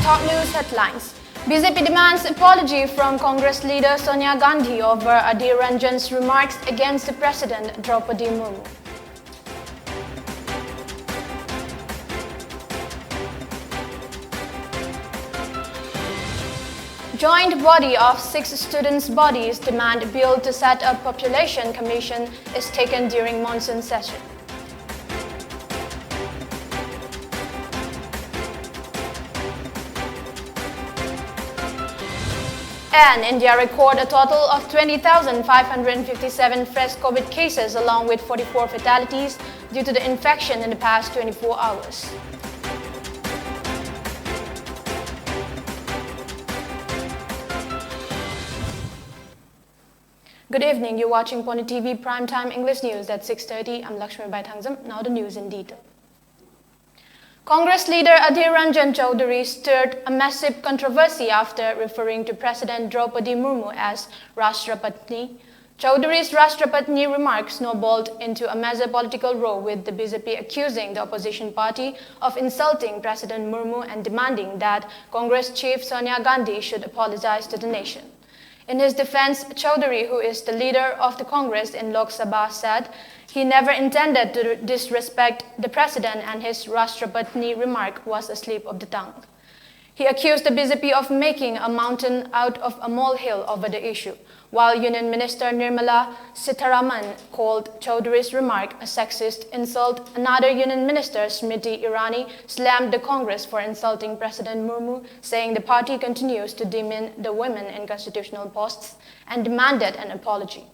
top news headlines. BJP demands apology from Congress leader Sonia Gandhi over Adhir Ranjan's remarks against the President Draupadi Murmu. Joint body of 6 students' bodies demand bill to set up population commission is taken during monsoon session. And India record a total of 20,557 fresh COVID cases along with 44 fatalities due to the infection in the past 24 hours. Good evening, you're watching Pony TV Primetime English News at 6:30. I'm LAKSMIBAI. Now the news in detail. Congress leader Adhir Ranjan Chaudhary stirred a massive controversy after referring to President Draupadi Murmu as Rashtrapatni. Chaudhary's Rashtrapatni remarks snowballed into a major political row, with the BJP accusing the opposition party of insulting President Murmu and demanding that Congress chief Sonia Gandhi should apologize to the nation. In his defense, Chaudhary, who is the leader of the Congress in Lok Sabha, said he never intended to disrespect the president and his Rashtrapatni remark was a slip of the tongue. He accused the BJP of making a mountain out of a molehill over the issue, while Union Minister Nirmala Sitharaman called Chaudhary's remark a sexist insult. Another Union Minister, Smriti Irani, slammed the Congress for insulting President Murmu, saying the party continues to demean the women in constitutional posts, and demanded an apology.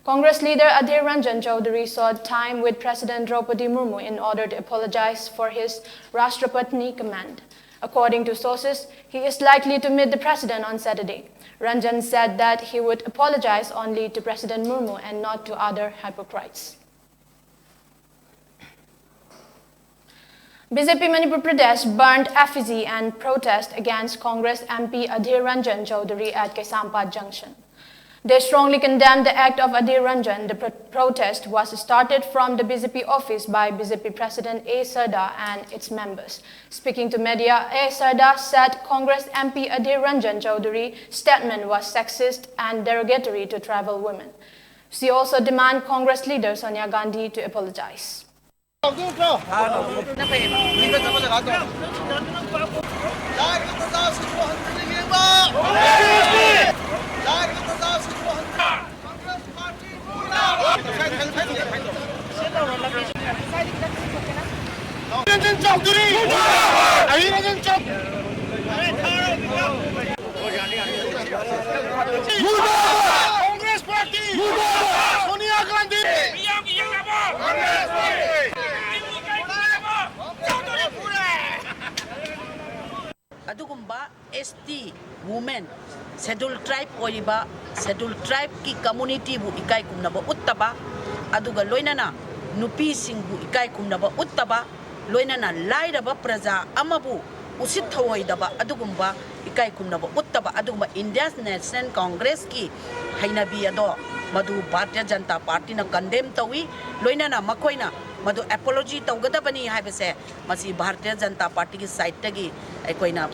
Congress leader Adhir Ranjan Chaudhary sought time with President Draupadi Murmu in order to apologize for his Rashtrapatni command. According to sources, he is likely to meet the president on Saturday. Ranjan said that he would apologize only to President Murmu and not to other hypocrites. BJP Manipur Pradesh burned effigy and protest against Congress MP Adhir Ranjan Chaudhary at Kesampat Junction. They strongly condemned the act of Adhir Ranjan. The protest was started from the BJP office by BJP President A. Sarda and its members. Speaking to media, A. Sarda said Congress MP Adhir Ranjan Chaudhary's statement was sexist and derogatory to tribal women. She also demanded Congress leader Sonia Gandhi to apologize. Congress Party! Sonia Gandhi! Adugumba ST women scheduled tribe oiba scheduled tribe ki community bu ikai kumnaba uttaba aduga loinana nupi singbu ikai kumnaba uttaba loinana lairaba praja amabu usit thawoidaba adugumba ikai kumnaba uttaba adugumba India's National Congress ki hainabi ado madu Bharatiya Janata Party na condemn tawi loinana makoina madu apology tawgadabani haibase masi Bharatiya Janata Party ki side tagi aikoina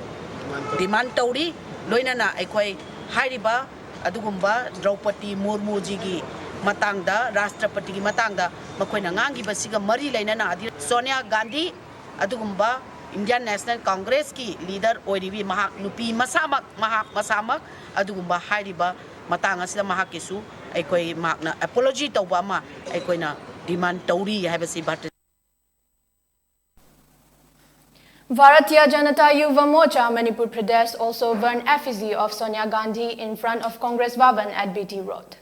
demand tauri loinana aikoi hairiba adugumba Draupadi Murmu ji gi matangda Rashtrapati gi matangda makoina ngangi basiga mari lainana Adhir Sonia Gandhi adugumba Indian National Congress ki leader oiribi mahak nupi masamak adugumba hairiba matang asida mahak kisu aikoi makna apology tawba ma aikoina demand tauri haibasi Bharatiya Bharatiya Janata Yuva Morcha Manipur Pradesh also burned effigy of Sonia Gandhi in front of Congress Bhavan at BT Road.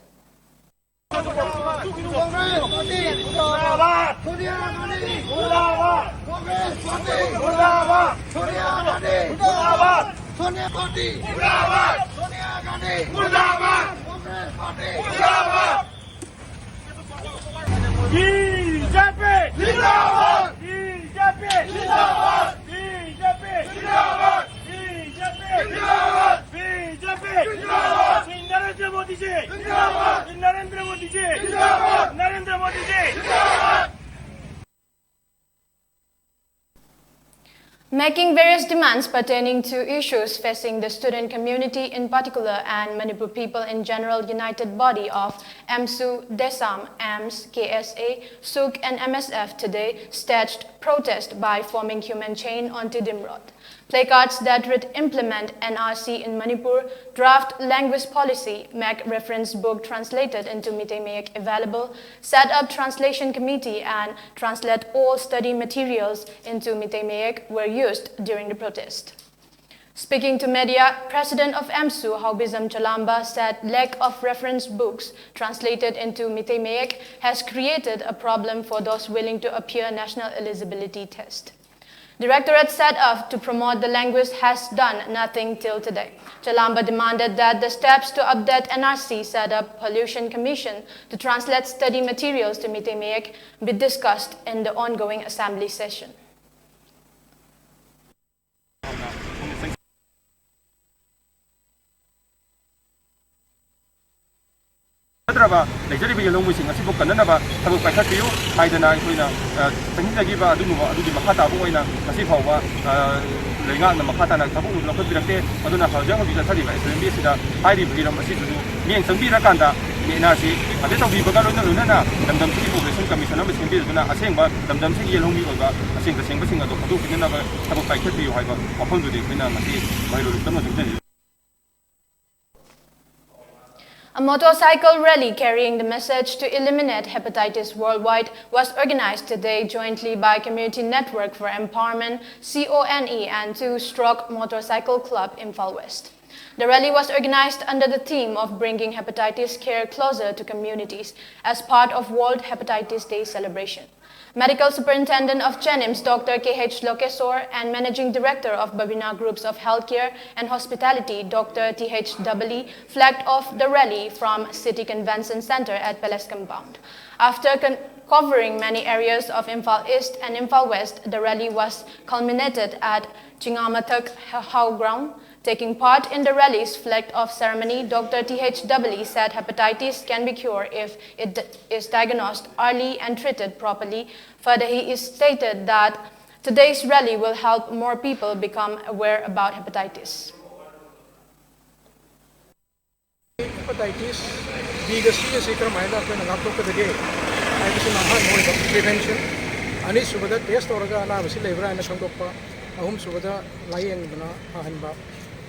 Making various demands pertaining to issues facing the student community in particular and Manipur people in general, united body of MSU, DESAM, AMS, KSA, SUK and MSF today staged protest by forming human chain onto Dimrod. Placards that read implement NRC in Manipur, draft language policy, make reference book translated into Meitei available, set up translation committee and translate all study materials into Meitei were used during the protest. Speaking to media, President of MSU, Haubizam Chalamba, said lack of reference books translated into Meitei has created a problem for those willing to appear national eligibility test. Directorate set up to promote the language has done nothing till today. Chalamba demanded that the steps to update NRC set up Pollution Commission to translate study materials to Meitei be discussed in the ongoing assembly session. Nadraba, Nigeria Yellow Missing, a simple Kanaba, Tabu Pakatu, Haidana, Tangiba, Adu Mahata, Boina, Nasipova, Legan, Mahata, Tabu, Lokapirate, Aduna Hajang, Vitali, Sida, Heidi Piram, me and Sambira Kanda, Nasi, a little bit of Luna, and the People Commission of Simbina, a same, Dam Yellow Miva, I think the same thing as the Padu, another Tabu Pakatu, upon the Pinamasi, A motorcycle rally carrying the message to eliminate hepatitis worldwide was organized today jointly by Community Network for Empowerment, CONE, and Two-Stroke Motorcycle Club Imphal West. The rally was organized under the theme of bringing hepatitis care closer to communities as part of World Hepatitis Day celebration. Medical Superintendent of Chenims, Dr. K.H. Lokesor, and Managing Director of Babina Groups of Healthcare and Hospitality, Dr. T.H. Doubly, flagged off the rally from City Convention Center at Palace Compound. After covering many areas of Imphal East and Imphal West, the rally was culminated at Chingamathak Hau Ground. Taking part in the rally's flag-off ceremony, Dr. T.H. Doubly said hepatitis can be cured if it is diagnosed early and treated properly. Further, he stated that today's rally will help more people become aware about hepatitis. Hepatitis, biggest is prevention. Ani subada test orga na basi lebra na sangkoppa ahum subada layeng bana hanba.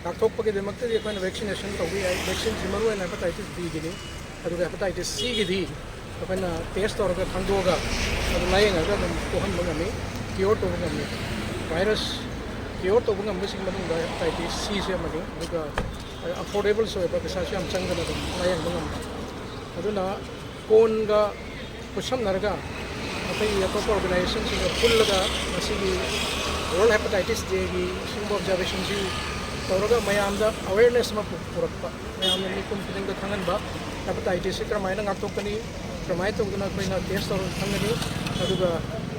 Nakthokpa ke demakte di apna vaccination togi ai vaccine simaru na hepatitis B gini adu hepatitis C gidi apna test orga thangdoga adu layeng aga dum kohan bangami cure to bangami virus cure to bangami sing manung da hepatitis C se mani duga affordable so ba bisa se am changana dum layeng bangam aduna kon ga kusam narga apai ato organization sing full ga masigi World Hepatitis Day gi sing observation ji Toroga mayamda awareness ma purappa mayamda ni confident ga thangan ba hepatitis se kramai na ngaktokani kramai to guna koina test or thangani aduga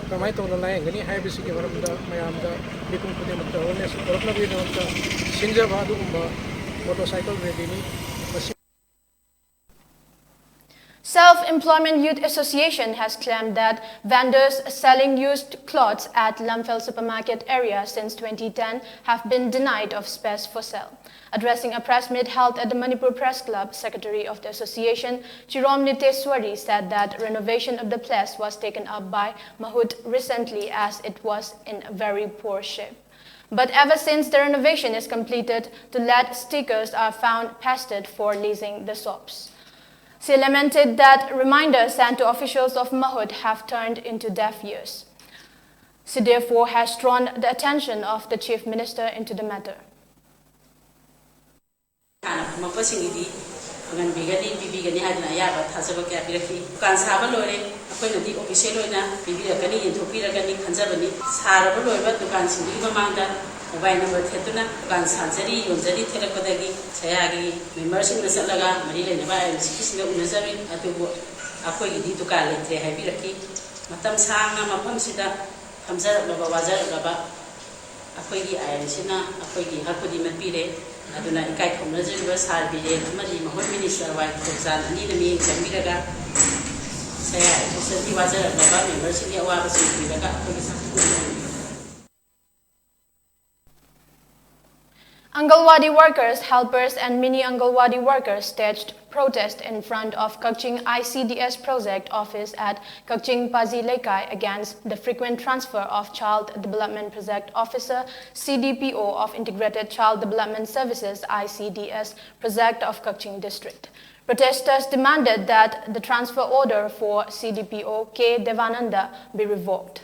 kramai to na layengani haibisi ge maramda mayamda ni confident ma awareness purapna bi na sinja ba adugumba motorcycle rally ni Self-Employment Youth Association has claimed that vendors selling used clothes at Lamphel supermarket area since 2010 have been denied of space for sale. Addressing a press meet held at the Manipur Press Club, Secretary of the Association, Chirom Niteswari, said that renovation of the place was taken up by Mahut recently as it was in very poor shape. But ever since the renovation is completed, the LED stickers are found pasted for leasing the shops. She lamented that reminders sent to officials of Mahut have turned into deaf ears. She therefore has drawn the attention of the Chief Minister into the matter. Mobile number Tetuna, Gan Sanzari, Yonzari, Telekodagi, Sayagi, Memersing the Salaga, Manila Neva, Sikis Nazari, Atubo, Akoi to Kali, Habiraki, Matam Sanga, Mapamsida, Hamzar Baba Wazar Baba, Akoi Ayasina, Akoi Hakudi Mapire, Aduna Kai Commercial was Harbi, Madi, Mahon Minister, White Foxan, and Nidami, Samiraga, Sayag, Wazar Baba, Memersing the Awabas, Viraga, Angalwadi workers, helpers, and mini Angalwadi workers staged protest in front of Kakching ICDS project office at Kakching Pazi Lekai against the frequent transfer of Child Development Project Officer CDPO of Integrated Child Development Services ICDS project of Kakching District. Protesters demanded that the transfer order for CDPO K. Devananda be revoked.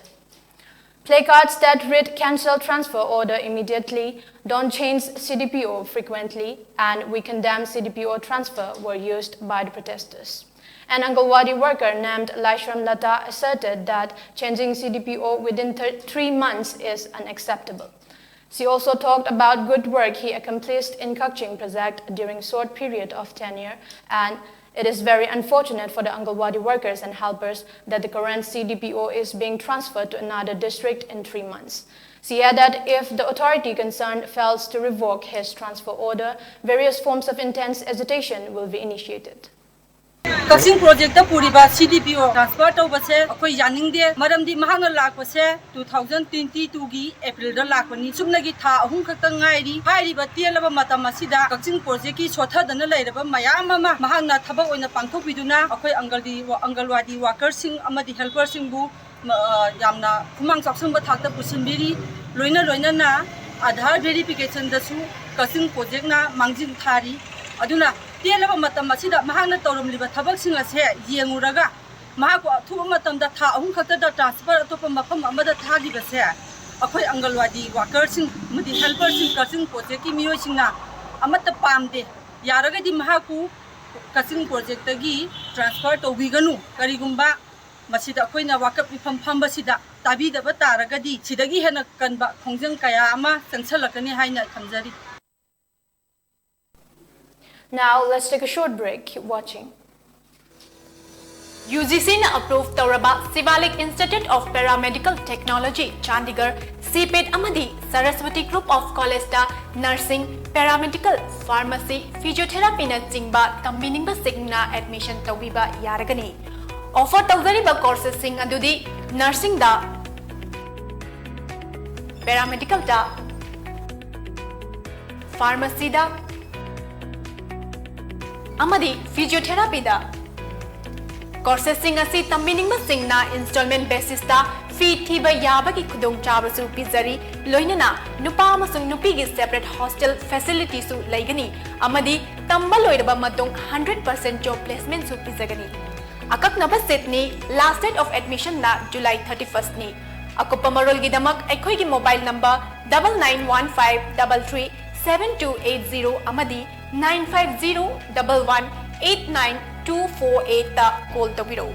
Placards that read "Cancel transfer order immediately," "Don't change CDPO frequently," and "We condemn CDPO transfer" were used by the protesters. An Angalwadi worker named Laishram Lata asserted that changing CDPO within 3 months is unacceptable. She also talked about good work he accomplished in Kakching project during short period of tenure, and it is very unfortunate for the Angalwadi workers and helpers that the current CDPO is being transferred to another district in 3 months. She added if the authority concerned fails to revoke his transfer order, various forms of intense agitation will be initiated. Kakching project da puriba CDPO transfer to base akoi yaning de maramdi mahangna lakpase 2022 gi April da lakpani sumnagi tha ahum khakta ngairi hairi ba tielaba matam asida Kakching project ki sothadana lairaba mayam ama mahangna thabak oina pangthokbiduna akoi Angalwadi workers sing amadi helpers sing bu yamna khumang chaksang ba thakta pusinbiri loina na Aadhaar verification da su Kakching project na mangjing thari aduna tielaba matam asida mahangna torumliba thabak sing ase yenguraga mahaku thuba matam da tha ahum khakta da transfer atopa mafam amada thali base akoi Angalwadi workers sing mudi helpers sing Kakching project ki miyoi singna amata pamde yaraga di mahaku Kakching project gi transfer to biganu karigumba masida akoina wakap ifam phamba sida tabi da bataragadi sidagi hena kanba khongjang kaya ama sansalakani haina thamjari. Now let's take a short break. Keep watching. UGC na approved Tauraba Sivalik Institute of Paramedical Technology, Chandigarh, CPET Amadi, Saraswati Group of College da Nursing, Paramedical, Pharmacy, Physiotherapy na Jingba, Tambiningba Signa admission Tawiba Yaragani. Offer Tawzariba courses sing adudi Nursing da, Paramedical da, Pharmacy da, Amadi Physiotherapy da. Courses sing asi tambiningba singna installment basis da fee thiba yabagi khudong chabasu pizari loinana nupa amasung nupi gi separate hostel facility su laigani amadi tamba loiraba matung 100% job placement su pizagani. Akaknaba set ni last date of admission na July 31st ni. Akupa marol gi damak aikhoi gi mobile number 9915337280 amadi 9501189248 ta call tawiro.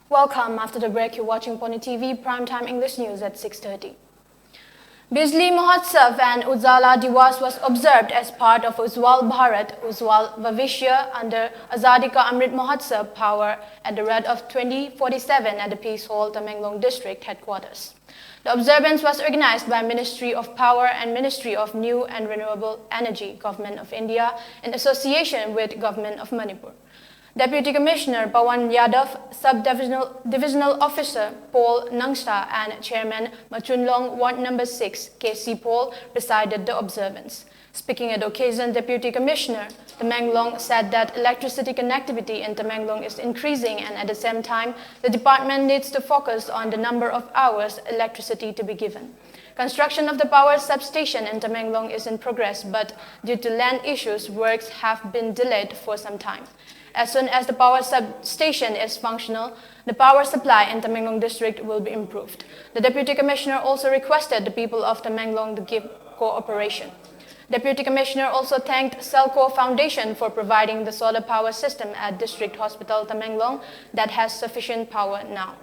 Welcome. After the break, you're watching Pony TV Primetime English News at 6:30. Bijli Mahotsav and Ujjwala Diwas was observed as part of Ujjwal Bharat, Ujjwal Bhavishya under Azadi Ka Amrit Mahotsav Power at the Red of 2047 at the Peace Hall, Tamenglong District Headquarters. The observance was organized by Ministry of Power and Ministry of New and Renewable Energy, Government of India, in association with Government of Manipur. Deputy Commissioner Pawan Yadav, Sub-Divisional Officer Paul Nangsta and Chairman Machunlong Ward No. 6 KC Paul presided the observance. Speaking at the occasion, Deputy Commissioner Tamenglong said that electricity connectivity in Tamenglong is increasing and at the same time, the department needs to focus on the number of hours electricity to be given. Construction of the power substation in Tamenglong is in progress, but due to land issues, works have been delayed for some time. As soon as the power substation is functional, the power supply in Tamenglong district will be improved. The Deputy Commissioner also requested the people of Tamenglong to give cooperation. Deputy Commissioner also thanked Celco Foundation for providing the solar power system at District Hospital Tamenglong that has sufficient power now.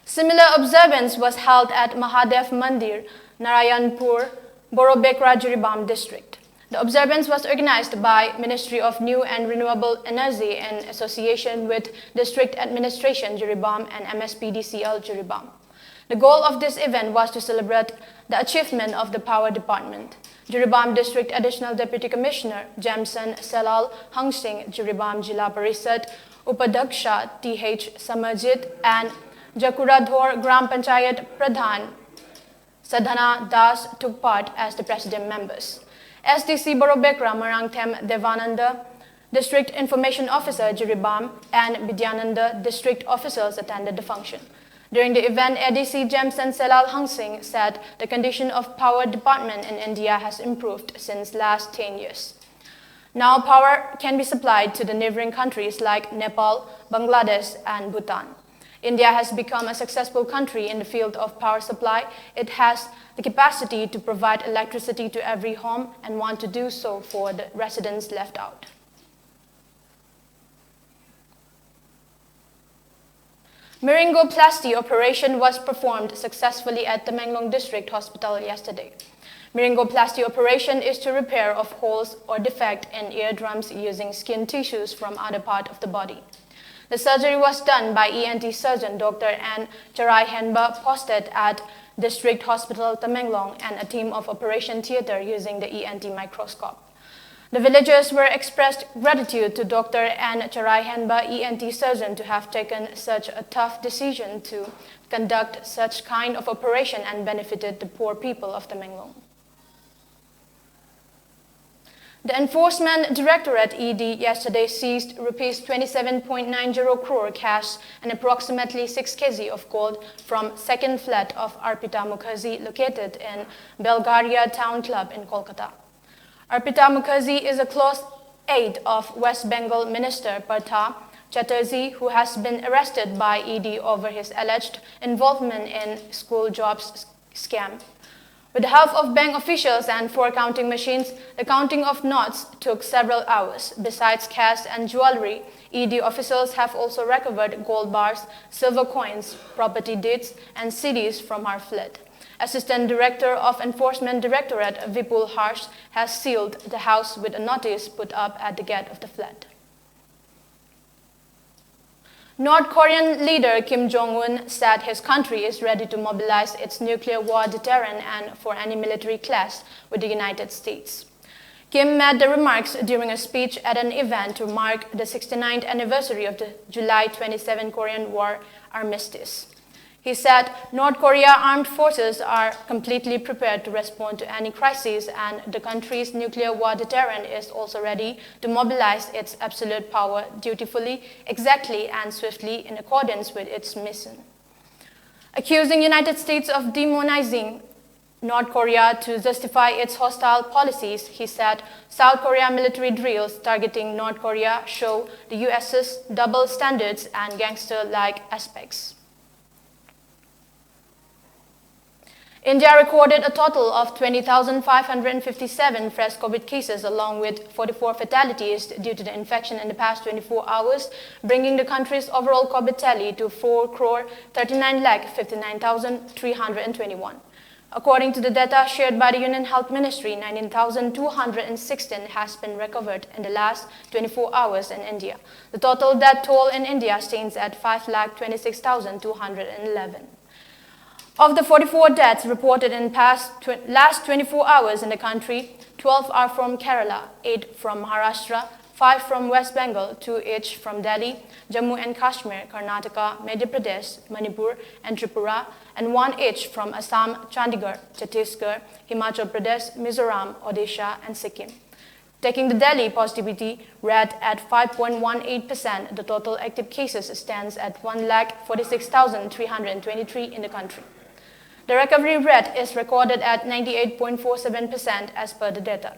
Similar observance was held at Mahadev Mandir, Narayanpur, Borobekra Jiribam district. The observance was organized by Ministry of New and Renewable Energy in association with District Administration Jiribam and MSPDCL Jiribam. The goal of this event was to celebrate the achievement of the power department. Jiribam District Additional Deputy Commissioner Jamson Selal Hangsing, Jiribam Jila Parishad Upadhaksha T.H. Samarjit, and Jakuradhor Gram Panchayat Pradhan Sadhana Das took part as the president members. SDC Borobekra Marangthem Devananda, District Information Officer Jiribam, and Vidyananda District officers attended the function. During the event, ADC Jamson Selal Hangsing said the condition of power department in India has improved since last 10 years. Now power can be supplied to the neighboring countries like Nepal, Bangladesh, and Bhutan. India has become a successful country in the field of power supply. It has the capacity to provide electricity to every home and want to do so for the residents left out. Myringoplasty operation was performed successfully at the Tamenglong District Hospital yesterday. Myringoplasty operation is to repair of holes or defect in eardrums using skin tissues from other part of the body. The surgery was done by ENT surgeon Dr. N. Charai Henba, posted at District Hospital Tamenglong, and a team of operation theatre using the ENT microscope. The villagers were expressed gratitude to Dr. N. Charai Henba, ENT surgeon, to have taken such a tough decision to conduct such kind of operation and benefited the poor people of Tamenglong. The Enforcement Directorate ED yesterday seized Rs 27.90 crore cash and approximately 6 kg of gold from second flat of Arpita Mukherjee located in Belgaria Town Club in Kolkata. Arpita Mukherjee is a close aide of West Bengal Minister Partha Chatterjee, who has been arrested by ED over his alleged involvement in school jobs scam. With the help of bank officials and 4 counting machines, the counting of notes took several hours. Besides cash and jewelry, ED officials have also recovered gold bars, silver coins, property deeds, and CDs from her flat. Assistant Director of Enforcement Directorate Vipul Harsh has sealed the house with a notice put up at the gate of the flat. North Korean leader Kim Jong-un said his country is ready to mobilize its nuclear war deterrent and for any military clash with the United States. Kim made the remarks during a speech at an event to mark the 69th anniversary of the July 27 Korean War armistice. He said North Korea armed forces are completely prepared to respond to any crisis, and the country's nuclear war deterrent is also ready to mobilize its absolute power dutifully, exactly, and swiftly in accordance with its mission. Accusing United States of demonizing North Korea to justify its hostile policies, he said South Korea military drills targeting North Korea show the US's double standards and gangster-like aspects. India recorded a total of 20,557 fresh COVID cases along with 44 fatalities due to the infection in the past 24 hours, bringing the country's overall COVID tally to 4,39,59,321. According to the data shared by the Union Health Ministry, 19,216 has been recovered in the last 24 hours in India. The total death toll in India stands at 5,26,211. Of the 44 deaths reported in last 24 hours in the country, 12 are from Kerala, 8 from Maharashtra, 5 from West Bengal, 2 each from Delhi, Jammu and Kashmir, Karnataka, Madhya Pradesh, Manipur, and Tripura, and 1 each from Assam, Chandigarh, Chhattisgarh, Himachal Pradesh, Mizoram, Odisha, and Sikkim. Taking the Delhi positivity rate at 5.18%, the total active cases stands at 1,46,323 in the country. The recovery rate is recorded at 98.47% as per the data.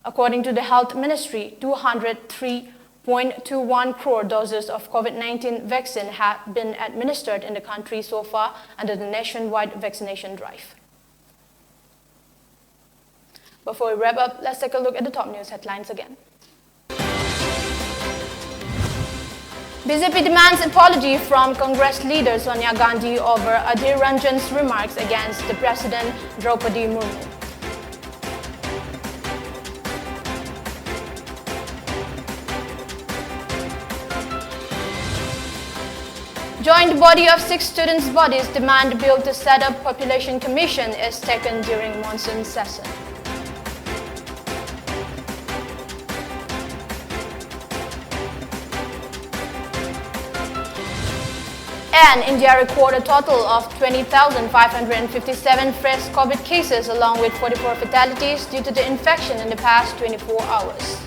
According to the Health Ministry, 203.21 crore doses of COVID-19 vaccine have been administered in the country so far under the nationwide vaccination drive. Before we wrap up, let's take a look at the top news headlines again. BJP demands apology from Congress leader Sonia Gandhi over Adhir Ranjan's remarks against the President Draupadi Murmu. Joint body of 6 students' bodies demand bill to set up population commission is taken during monsoon session. And India recorded a total of 20,557 fresh COVID cases along with 44 fatalities due to the infection in the past 24 hours.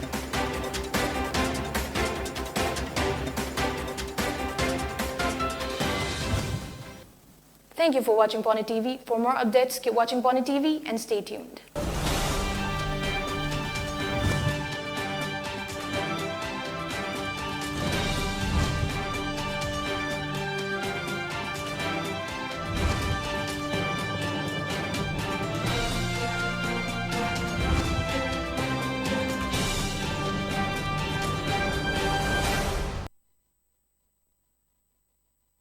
Thank you for watching Pony TV. For more updates, keep watching Pony TV and stay tuned.